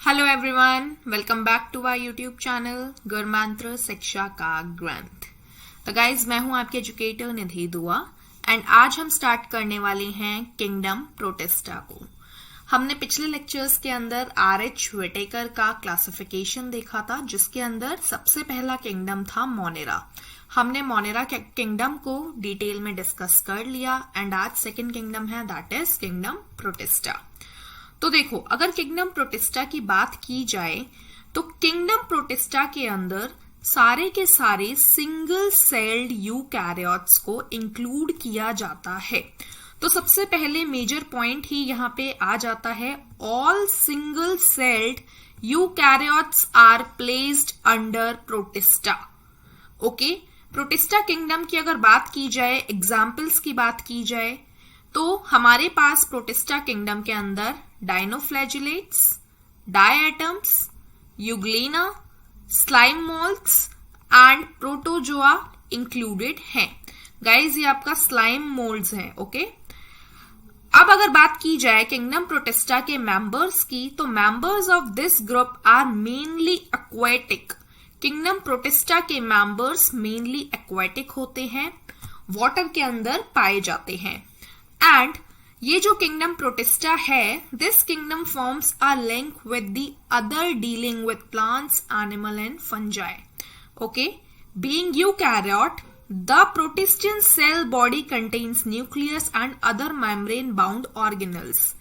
Hello everyone, welcome back to our YouTube channel Gurmantra शिक्षा का ग्रंथ। तो गाइज, मैं हूं आपके एजुकेटर निधि दुआ एंड आज हम स्टार्ट करने वाले हैं किंगडम प्रोटेस्टा को। हमने पिछले लेक्चर्स के अंदर R.H. व्हिटेकर का क्लासिफिकेशन देखा था, जिसके अंदर सबसे पहला किंगडम था मोनेरा। हमने मोनेरा किंगडम को डिटेल में डिस्कस कर लिया एंड आज सेकेंड किंगडम है, दैट इज किंगडम प्रोटेस्टा। तो देखो, अगर किंगडम प्रोटेस्टा की बात की जाए तो किंगडम प्रोटेस्टा के अंदर सारे के सारे सिंगल सेल्ड यूकैरियोट्स को इंक्लूड किया जाता है। तो सबसे पहले मेजर पॉइंट ही यहाँ पे आ जाता है, all single celled eukaryotes are placed under Protista. Okay, Protista kingdom की अगर बात की जाए, एग्जाम्पल्स की बात की जाए, तो हमारे पास प्रोटेस्टा किंगडम के अंदर dinoflagellates, diatoms, Euglena, slime moulds and protozoa included हैं। गाइज, ये आपका स्लाइम मोल्ड्स हैं। ओके, अब अगर बात की जाए किंगडम प्रोटेस्टा के मेंबर्स की, तो members of this group are mainly aquatic. Kingdom Protista के मेंबर्स मेनली एक्वेटिक होते हैं, वाटर के अंदर पाए जाते हैं। एंड ये जो किंगडम प्रोटेस्टा है, this kingdom forms a link with the other dealing with plants, animal and fungi. Okay, being eukaryote, the protistian cell body contains nucleus and other membrane bound organelles.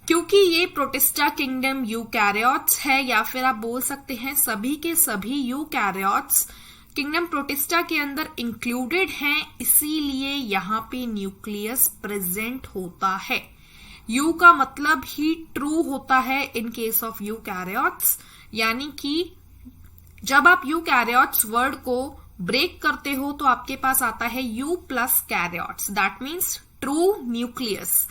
क्योंकि ये Protista kingdom eukaryotes है, या फिर आप बोल सकते हैं सभी के सभी यूकैरियोट्स किंगडम प्रोटेस्टा के अंदर इंक्लूडेड हैं, इसीलिए यहाँ पे न्यूक्लियस प्रेजेंट होता है। यू का मतलब ही ट्रू होता है इन केस ऑफ यूकैरियोट्स, यानी कि जब आप यूकैरियोट्स वर्ड को ब्रेक करते हो तो आपके पास आता है you plus karyotes, that means true nucleus.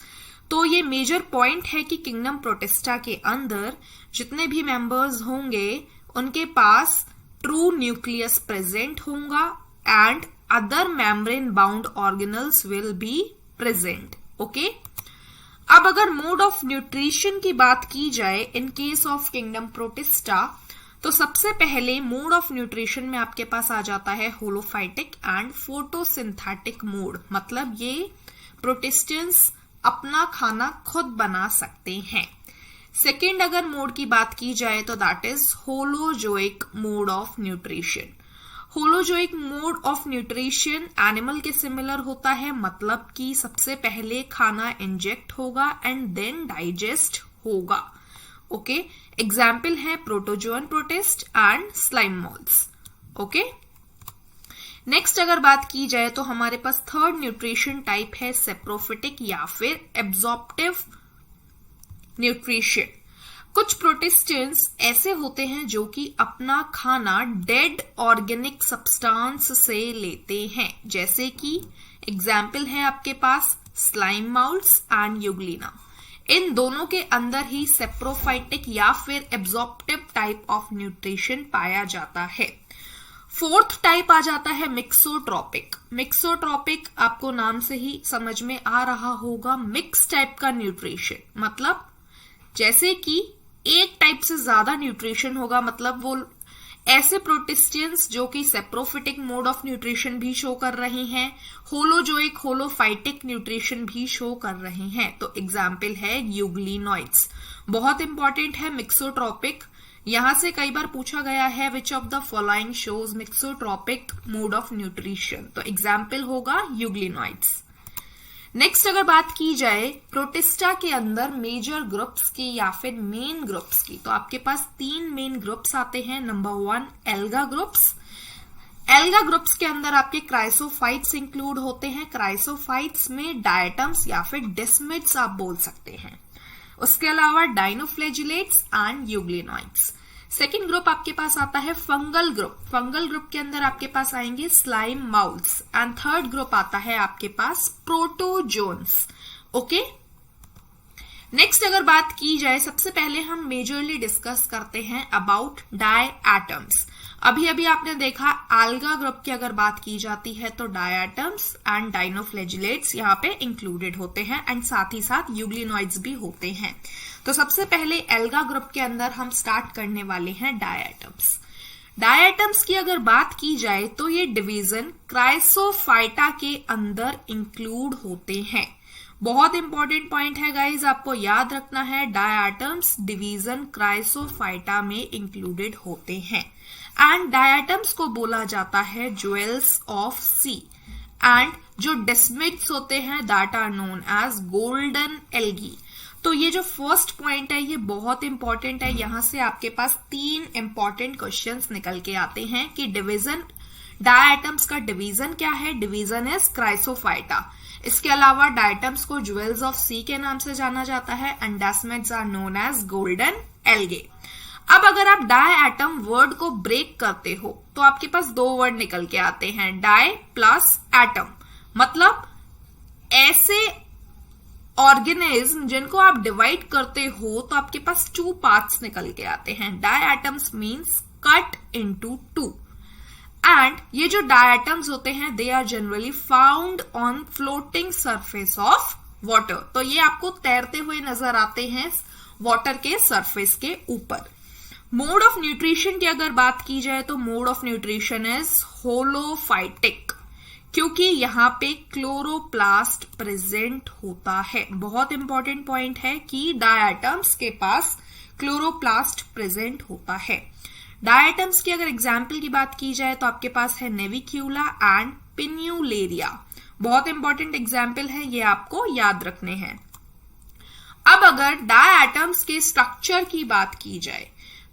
तो ये मेजर पॉइंट है कि किंगडम प्रोटेस्टा के अंदर जितने भी मेंबर्स होंगे उनके पास ट्रू न्यूक्लियस प्रेजेंट होगा and other membrane bound organelles will be present. Okay, अब अगर मोड ऑफ न्यूट्रिशन की बात की जाए in case of kingdom Protista, तो सबसे पहले मोड ऑफ न्यूट्रिशन में आपके पास आ जाता है होलोफाइटिक एंड फोटोसिंथेटिक मोड। मतलब ये प्रोटिस्टियंस अपना खाना खुद बना सकते हैं। सेकेंड अगर मोड की बात की जाए तो that is holozoic mode of nutrition. Holozoic mode of nutrition animal के सिमिलर होता है, मतलब कि सबसे पहले खाना इंजेक्ट होगा एंड देन डाइजेस्ट होगा। ओके, एग्जाम्पल है protozoan protist and slime moulds. Okay, next अगर बात की जाए तो हमारे पास थर्ड न्यूट्रिशन टाइप है सेप्रोफिटिक या फिर एब्जॉर्प्टिव न्यूट्रिशन। कुछ प्रोटिस्टियंस ऐसे होते हैं जो कि अपना खाना डेड ऑर्गेनिक सब्सटेंस से लेते हैं, जैसे कि एग्जाम्पल है आपके पास स्लाइम मोल्ड्स एंड यूग्लिना। इन दोनों के अंदर ही सेप्रोफाइटिक या फिर एब्जॉर्प्टिव टाइप ऑफ न्यूट्रिशन पाया जाता है। फोर्थ टाइप आ जाता है मिक्सोट्रोपिक। मिक्सोट्रोपिक आपको नाम से ही समझ में आ रहा होगा, मिक्स टाइप का न्यूट्रिशन, मतलब जैसे कि एक टाइप से ज्यादा न्यूट्रिशन होगा, मतलब वो ऐसे प्रोटिस्टियंस जो कि सेप्रोफिटिक मोड ऑफ न्यूट्रिशन भी शो कर रहे हैं, होलोजोइक होलोफाइटिक न्यूट्रिशन भी शो कर रहे हैं। तो एग्जाम्पल है यूग्लिनॉइड्स। बहुत इंपॉर्टेंट है मिक्सोट्रोपिक, यहां से कई बार पूछा गया है which of the following shows mixotrophic mode of nutrition, तो एग्जाम्पल होगा यूग्लिनॉइड्स। नेक्स्ट अगर बात की जाए प्रोटिस्टा के अंदर मेजर ग्रुप्स की या फिर मेन ग्रुप्स की, तो आपके पास तीन मेन ग्रुप्स आते हैं। Number 1 alga groups. Alga groups के अंदर आपके क्राइसोफाइट्स इंक्लूड होते हैं। क्राइसोफाइट्स में डायटम्स या फिर डिस्मिड्स आप बोल सकते हैं। उसके अलावा dinoflagellates and euglenoids. Second group आपके पास आता है फंगल ग्रुप। फंगल ग्रुप के अंदर आपके पास आएंगे slime moulds and third group आता है आपके पास प्रोटोजोन्स। ओके, नेक्स्ट अगर बात की जाए, सबसे पहले हम मेजरली डिस्कस करते हैं अबाउट डायएटम्स। अभी अभी आपने देखा एल्गा ग्रुप की अगर बात की जाती है तो डायएटम्स एंड डायनोफ्लैजिलेट्स यहाँ पे इंक्लूडेड होते हैं एंड साथ ही साथ यूग्लिनॉइड्स भी होते हैं। तो सबसे पहले एल्गा ग्रुप के अंदर हम स्टार्ट करने वाले हैं डायटम्स। डायटम्स की अगर बात की जाए तो ये डिवीजन क्राइसोफाइटा के अंदर इंक्लूड होते हैं। बहुत इंपॉर्टेंट पॉइंट है गाइज, आपको याद रखना है, डायटम्स डिवीजन क्राइसोफाइटा में इंक्लूडेड होते हैं। एंड डायटम्स को बोला जाता है ज्वेल्स ऑफ सी। एंड जो डेस्मिड्स होते हैं that are known as golden algae. तो ये जो फर्स्ट पॉइंट है ये बहुत इंपॉर्टेंट है। यहां से आपके पास 3 इंपॉर्टेंट क्वेश्चंस निकल के आते हैं कि डिवीजन, डायटम्स का डिवीजन क्या है? Division is Chrysophyta. इसके अलावा डायटम्स को ज्वेल्स ऑफ सी के नाम से जाना जाता है and desmids are known as golden algae. अब अगर आप डायटम वर्ड को ब्रेक करते हो तो आपके पास 2 वर्ड निकल के आते हैं, डाई प्लस एटम। मतलब ऐसे ऑर्गेनिज्म जिनको आप डिवाइड करते हो तो आपके पास 2 पार्ट्स निकल के आते हैं। Diatoms means cut into 2। And ये जो डायटम्स होते हैं they are generally found on floating surface of water. तो ये आपको तैरते हुए नजर आते हैं वाटर के सरफेस के ऊपर। मोड ऑफ न्यूट्रिशन की अगर बात की जाए तो मोड ऑफ न्यूट्रिशन इज होलोफाइटिक, क्योंकि यहां पे क्लोरोप्लास्ट प्रेजेंट होता है। बहुत इंपॉर्टेंट पॉइंट है कि डायटम्स के पास क्लोरोप्लास्ट प्रेजेंट होता है। डायटम्स की अगर एग्जाम्पल की बात की जाए तो आपके पास है नेविक्यूला एंड पिन्यूलेरिया। बहुत इंपॉर्टेंट एग्जाम्पल है, ये आपको याद रखने हैं। अब अगर डायटम्स के स्ट्रक्चर की बात की जाए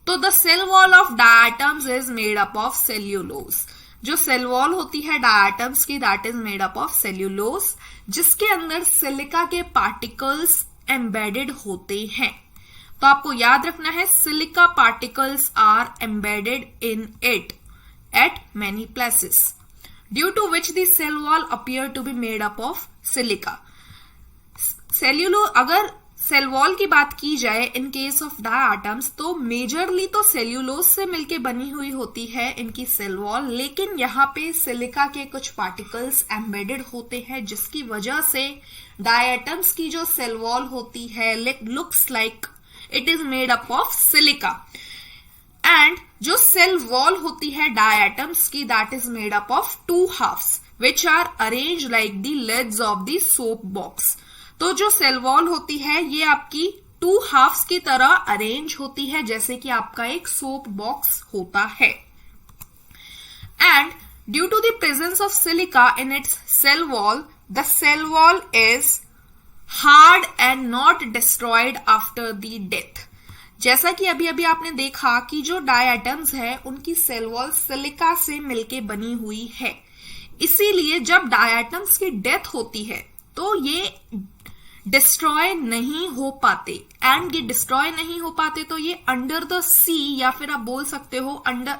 तो the cell wall of diatoms is made up of cellulose. जो सेल वॉल होती है डायटम्स की that is made up of cellulose, जिसके अंदर सिलिका के पार्टिकल्स एम्बेडेड होते हैं। तो आपको याद रखना है silica particles are embedded in it at many places due to which the cell wall appear to be made up of silica. अगर सेल वॉल की बात की जाए इन केस ऑफ डायटम्स तो मेजरली तो सेल्यूलोज से मिलके बनी हुई होती है इनकी सेल वॉल, लेकिन यहाँ पे सिलिका के कुछ पार्टिकल्स एम्बेडेड होते हैं जिसकी वजह से डायटम्स की जो सेल वॉल होती है looks like it is made up of silica. And जो सेल वॉल होती है डायटम्स की that is made up of 2 halfs which are arrange like the lids of the soap box. तो जो सेल वॉल होती है ये आपकी 2 हाफ्स की तरह अरेंज होती है जैसे कि आपका एक सोप बॉक्स होता है। And due to the presence of silica in its cell wall, the cell wall is hard and not destroyed after the death. जैसा कि अभी अभी आपने देखा कि जो डायटम्स है उनकी सेल वॉल सिलिका से मिलके बनी हुई है, इसीलिए जब डायटम्स की डेथ होती है तो ये डिस्ट्रॉय नहीं हो पाते। एंड ये डिस्ट्रॉय नहीं हो पाते तो ये अंडर द सी या फिर आप बोल सकते हो अंडर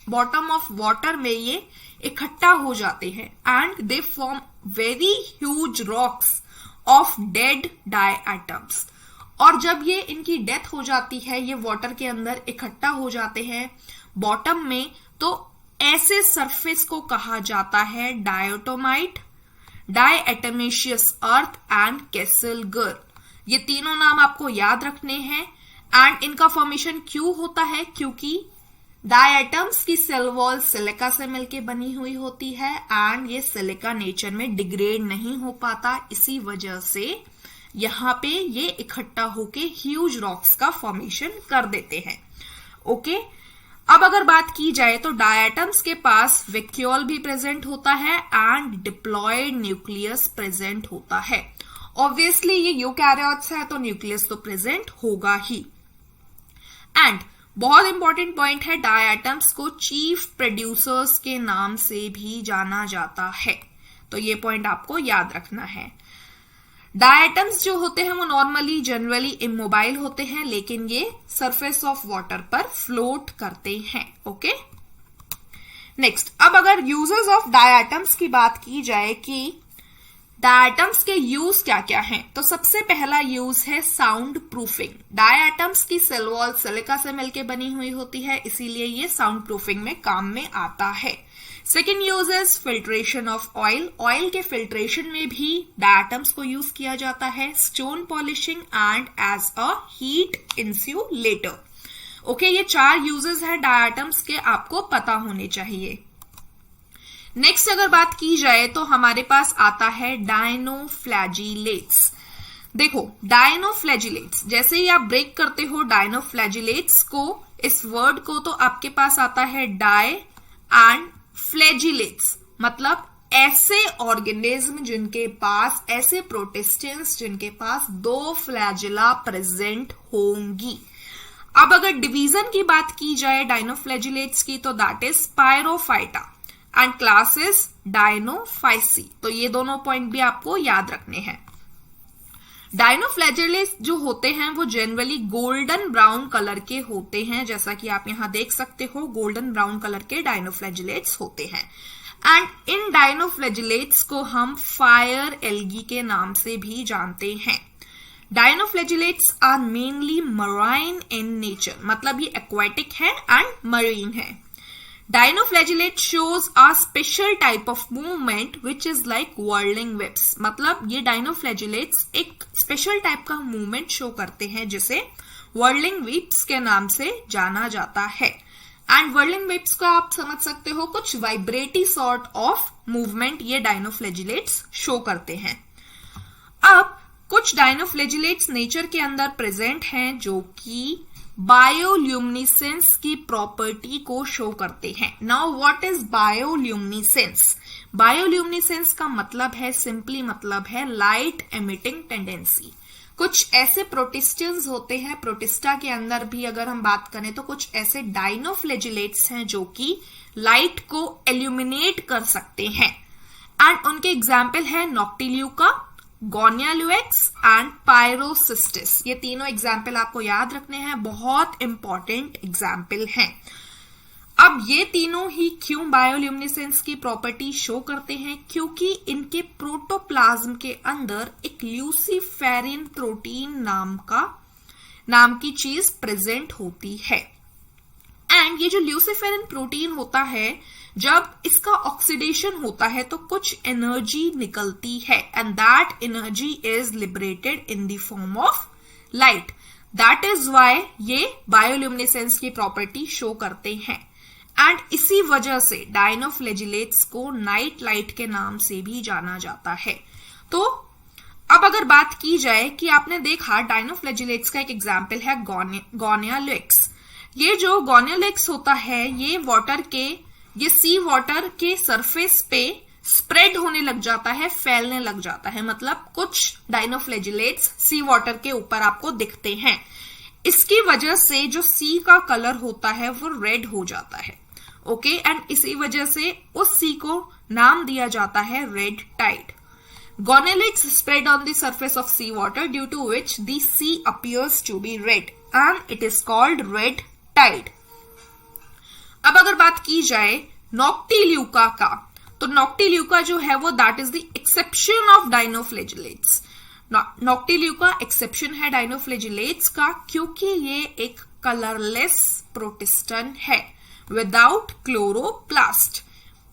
बॉटम ऑफ वाटर में ये इकट्ठा हो जाते हैं and they form very huge rocks of dead diatoms. और जब ये इनकी डेथ हो जाती है ये वाटर के अंदर इकट्ठा हो जाते हैं बॉटम में, तो ऐसे सरफेस को कहा जाता है डायोटोमाइट, डायएटमेशियस अर्थ एंड कैसलगर। ये तीनों नाम आपको याद रखने हैं। एंड इनका फॉर्मेशन क्यों होता है? क्योंकि डायटम्स की सेल वॉल सिलिका से मिलके बनी हुई होती है एंड ये सिलिका नेचर में डिग्रेड नहीं हो पाता, इसी वजह से यहां पे ये इकट्ठा होके ह्यूज रॉक्स का फॉर्मेशन कर देते हैं। ओके, अब अगर बात की जाए तो डायटम्स के पास वैक्यूल भी प्रेजेंट होता है एंड डिप्लॉयड न्यूक्लियस प्रेजेंट होता है। ऑब्वियसली ये यूकैरियोट्स है तो न्यूक्लियस तो प्रेजेंट होगा ही। एंड बहुत इंपॉर्टेंट पॉइंट है, डायटम्स को चीफ प्रोड्यूसर्स के नाम से भी जाना जाता है, तो ये पॉइंट आपको याद रखना है। डायटम्स जो होते हैं वो नॉर्मली जनरली इमोबाइल होते हैं, लेकिन ये सरफेस ऑफ वाटर पर फ्लोट करते हैं। ओके, नेक्स्ट, अब अगर यूजेस ऑफ डायटम्स की बात की जाए कि डायटम्स के यूज क्या क्या हैं, तो सबसे पहला यूज है साउंड प्रूफिंग। डायटम्स की सेल वॉल सिलिका से मिलकर बनी हुई होती है, इसीलिए ये साउंड प्रूफिंग में काम में आता है। Second use is filtration of oil, oil के फिल्ट्रेशन में भी डायटम्स को यूज किया जाता है, stone polishing and as a heat insulator. Okay, ये 4 यूजेस है डायटम्स के, आपको पता होने चाहिए। नेक्स्ट अगर बात की जाए तो हमारे पास आता है डायनोफ्लैजिलेट्स। देखो, डायनोफ्लैजिलेट्स जैसे ही आप ब्रेक करते हो डायनोफ्लैजिलेट्स को, इस वर्ड को, तो आपके पास आता है डाई एंड फ्लैजिलेट्स, मतलब ऐसे ऑर्गेनिज्म जिनके पास, ऐसे प्रोटिस्टेंस जिनके पास 2 फ्लैजिला प्रेजेंट होंगी। अब अगर डिवीजन की बात की जाए डायनोफ्लैजिलेट्स की तो that is Pyrrophyta and class is Dinophyceae. तो ये दोनों पॉइंट भी आपको याद रखने हैं। डायनोफ्लैजिलेट्स जो होते हैं वो जनरली गोल्डन ब्राउन कलर के होते हैं, जैसा कि आप यहां देख सकते हो, गोल्डन ब्राउन कलर के डायनोफ्लैजिलेट्स होते हैं। एंड इन डायनोफ्लैजिलेट्स को हम फायर एल्गी के नाम से भी जानते हैं। Dinoflagellates are mainly marine in nature, मतलब ये एक्वाटिक है एंड मरीन है। Dinoflagellate shows a special type of movement which is like whirling webs, मतलब ये डायनोफ्लैजिलेट्स एक स्पेशल टाइप का मूवमेंट शो करते हैं जिसे व्हर्लिंग वेब्स के नाम से जाना जाता है। एंड व्हर्लिंग वेब्स को आप समझ सकते हो, कुछ वाइब्रेटी सॉर्ट ऑफ मूवमेंट ये डायनोफ्लैजिलेट्स शो करते हैं। अब कुछ डायनोफ्लैजिलेट्स नेचर के अंदर प्रेजेंट हैं जो कि बायोल्यूमिनेसेंस की प्रॉपर्टी को शो करते हैं। Now what is bioluminescence? Bioluminescence का मतलब है, सिंपली मतलब है लाइट एमिटिंग टेंडेंसी। कुछ ऐसे प्रोटिस्टेंस होते हैं, प्रोटिस्टा के अंदर भी अगर हम बात करें तो कुछ ऐसे डायनोफ्लैजिलेट्स हैं जो कि लाइट को एल्यूमिनेट कर सकते हैं। एंड उनके एग्जाम्पल है नॉक्टिल्यूका, गोनियालुएक्स एंड पायरोसिस्टिस। ये तीनों एग्जाम्पल आपको याद रखने हैं, बहुत इंपॉर्टेंट एग्जाम्पल हैं। अब ये तीनों ही क्यों बायोल्यूमिनेसेंस की प्रॉपर्टी शो करते हैं? क्योंकि इनके प्रोटोप्लाज्म के अंदर एक ल्यूसीफेरिन प्रोटीन नाम की चीज प्रेजेंट होती है। एंड ये जो ल्यूसीफेरिन प्रोटीन होता है, जब इसका ऑक्सीडेशन होता है तो कुछ एनर्जी निकलती है and that energy is liberated in the form of light. That is why ये बायोल्यूमिनेसेंस की प्रॉपर्टी शो करते हैं। एंड इसी वजह से डायनोफ्लैजिलेट्स को नाइट लाइट के नाम से भी जाना जाता है। तो अब अगर बात की जाए कि आपने देखा डायनोफ्लैजिलेट्स का एक एग्जाम्पल है गोनियालुएक्स। ये जो गोनियालुएक्स होता है ये सी वाटर के सरफेस पे स्प्रेड होने लग जाता है, फैलने लग जाता है, मतलब कुछ डायनोफ्लैजिलेट्स सी वाटर के ऊपर आपको दिखते हैं। इसकी वजह से जो सी का कलर होता है वो रेड हो जाता है। ओके, एंड इसी वजह से उस सी को नाम दिया जाता है red tide. Gonyaulax spread on the surface of sea water due to which the sea appears to be red and it is called red tide. अब अगर बात की जाए नॉक्टिल्यूका का, तो नॉक्टिल्यूका जो है वो that is the exception of dinoflagellates. Noctiluca exception है डायनोफ्लैजिलेट्स का क्योंकि ये एक कलरलेस प्रोटिस्टन है विदाउट क्लोरोप्लास्ट।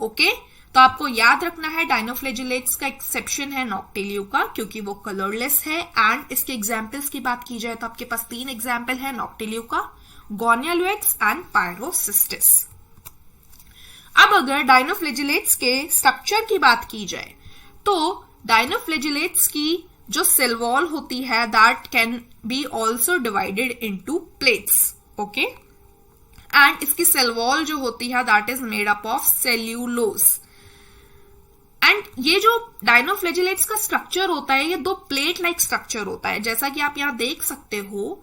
ओके, तो आपको याद रखना है डायनोफ्लैजिलेट्स का एक्सेप्शन है नॉक्टिल्यूका क्योंकि वो कलरलेस है। एंड इसके एग्जाम्पल्स की बात की जाए तो आपके पास 3 एग्जाम्पल है, नॉक्टिल्यूका, गोनियालुएक्स एंड पायरोसिस्टिस। अब अगर डायनोफ्लैजिलेट्स के स्ट्रक्चर की बात की जाए तो डायनोफ्लैजिलेट्स की जो सेल वॉल होती है that can B also divided into plates. Okay, and इसकी सेल वॉल जो होती है that is made up of cellulose. And ये जो डायनोफ्लैजिलेट्स का स्ट्रक्चर होता है ये 2 प्लेट लाइक स्ट्रक्चर होता है, जैसा कि आप यहां देख सकते हो।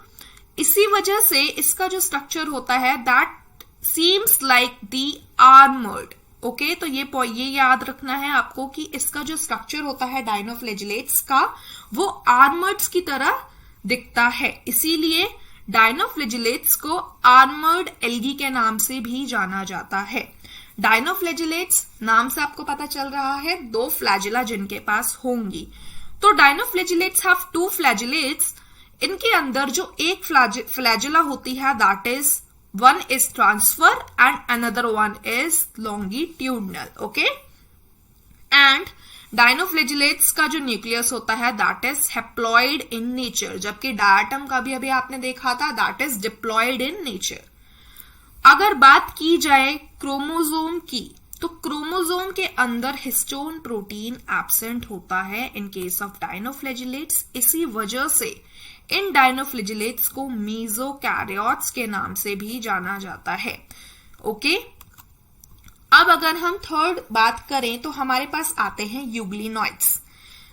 इसी वजह से इसका जो स्ट्रक्चर होता है that seems like the armoured. Okay, तो ये याद रखना है आपको कि इसका जो स्ट्रक्चर होता है डायनोफ्लैजिलेट्स का वो आर्मर्ड्स की तरह दिखता है, इसीलिए डायनोफ्लैजिलेट्स को आर्मर्ड एल्गी के नाम से भी जाना जाता है। डायनोफ्लैजिलेट्स नाम से आपको पता चल रहा है 2 फ्लैजिला जिनके पास होंगी। तो डायनोफ्लैजिलेट्स हैव 2 फ्लैजिलेट्स। इनके अंदर जो एक फ्लैजिला होती है that is one is transfer and another one is longitudinal. Okay, and dinoflagellates का जो न्यूक्लियस होता है that is haploid in nature, जबकि डायटम का भी अभी आपने देखा था that is diploid in nature. अगर बात की जाए क्रोमोसोम की, तो क्रोमोसोम के अंदर हिस्टोन प्रोटीन एब्सेंट होता है इन केस ऑफ डायनोफ्लेजिलेट्स. इसी वजह से इन डायनोफ्लेजिलेट्स को मीजोकैरियोट्स के नाम से भी जाना जाता है. ओके, अब अगर हम थर्ड बात करें तो हमारे पास आते हैं euglenoids.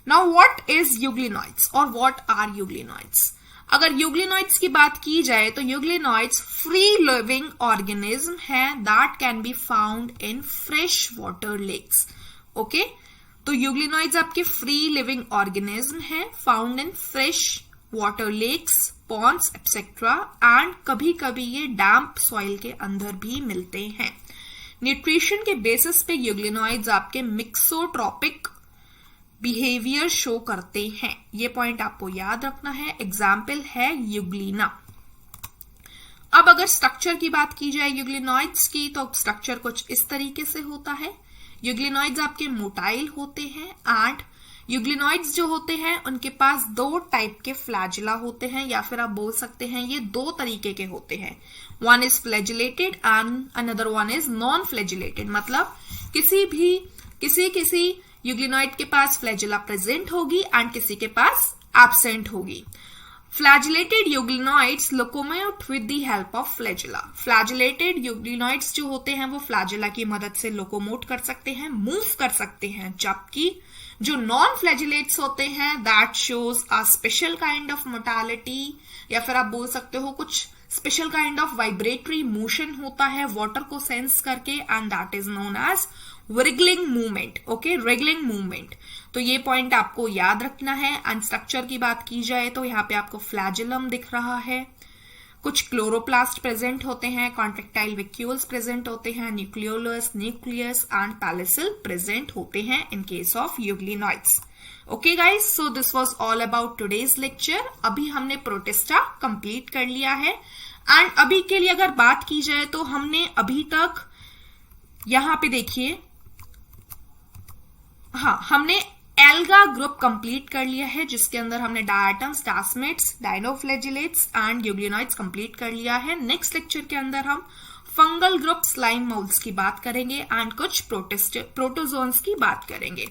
Now what is euglenoids और व्हाट आर यूग्लिनॉइड्स? अगर यूग्लिनॉइड्स की बात की जाए तो यूग्लिनॉइड्स फ्री लिविंग ऑर्गेनिज्म है that can be found in fresh water lakes. Okay, तो यूग्लिनॉइड्स आपके फ्री लिविंग ऑर्गेनिज्म है found in fresh water lakes, ponds etcetera, and कभी कभी ये डैम्प सॉइल के अंदर भी मिलते हैं. न्यूट्रिशन के बेसिस पे यूग्लिनॉइड्स आपके मिक्सोट्रॉपिक बिहेवियर शो करते हैं. ये पॉइंट आपको याद रखना है. एग्जाम्पल है यूग्लिना. अब अगर स्ट्रक्चर की बात की जाए यूग्लिनॉइड्स की, तो स्ट्रक्चर कुछ इस तरीके से होता है. यूग्लिनॉइड्स आपके मोटाइल होते हैं एंड यूग्लिनॉइड्स जो होते हैं उनके पास दो टाइप के फ्लैजिला होते हैं, या फिर आप बोल सकते हैं ये दो तरीके के होते हैं. One is flagellated and another one is non flagellated. मतलब किसी यूग्लिनॉइड के पास फ्लैजिला प्रेजेंट होगी एंड किसी के पास एब्सेंट होगी. Flagellated euglenoids locomote with the help of flagella. Flagellated euglenoids जो होते हैं वो फ्लैजिला की मदद से लोकोमोट कर सकते हैं, मूव कर सकते हैं, जबकि जो नॉन फ्लैजिलेट्स होते हैं that shows a special kind of motility, या फिर आप बोल सकते हो कुछ special kind of vibratory motion होता है वाटर को सेंस करके, and that is known as wriggling movement. Okay, wriggling movement. तो ये पॉइंट आपको याद रखना है. एंड स्ट्रक्चर की बात की जाए तो यहाँ पे आपको फ्लैजिलम दिख रहा है, कुछ क्लोरोप्लास्ट प्रेजेंट होते हैं, कॉन्ट्रेक्टाइल वैक्यूल्स प्रेजेंट होते हैं, न्यूक्लियोलस, न्यूक्लियस एंड पैलिसल प्रेजेंट होते हैं इन case of euglenoids. Okay guys, so this was all about today's lecture. अभी हमने प्रोटिस्टा कंप्लीट कर लिया है. एंड अभी के लिए अगर बात की जाए तो हमने अभी तक यहां पे देखिए, हाँ, हमने एल्गा ग्रुप कंप्लीट कर लिया है जिसके अंदर हमने diatoms, plasmids, dinoflagellates and euglenoids complete कर लिया है. नेक्स्ट लेक्चर के अंदर हम फंगल ग्रुप, स्लाइम मोल्ड्स की बात करेंगे एंड कुछ प्रोटोजोन्स की बात करेंगे.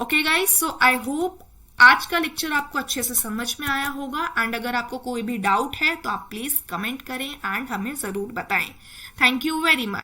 Okay guys, so I hope आज का लेक्चर आपको अच्छे से समझ में आया होगा. एंड अगर आपको कोई भी डाउट है तो आप प्लीज कमेंट करें एंड हमें जरूर बताएं. Thank you very much.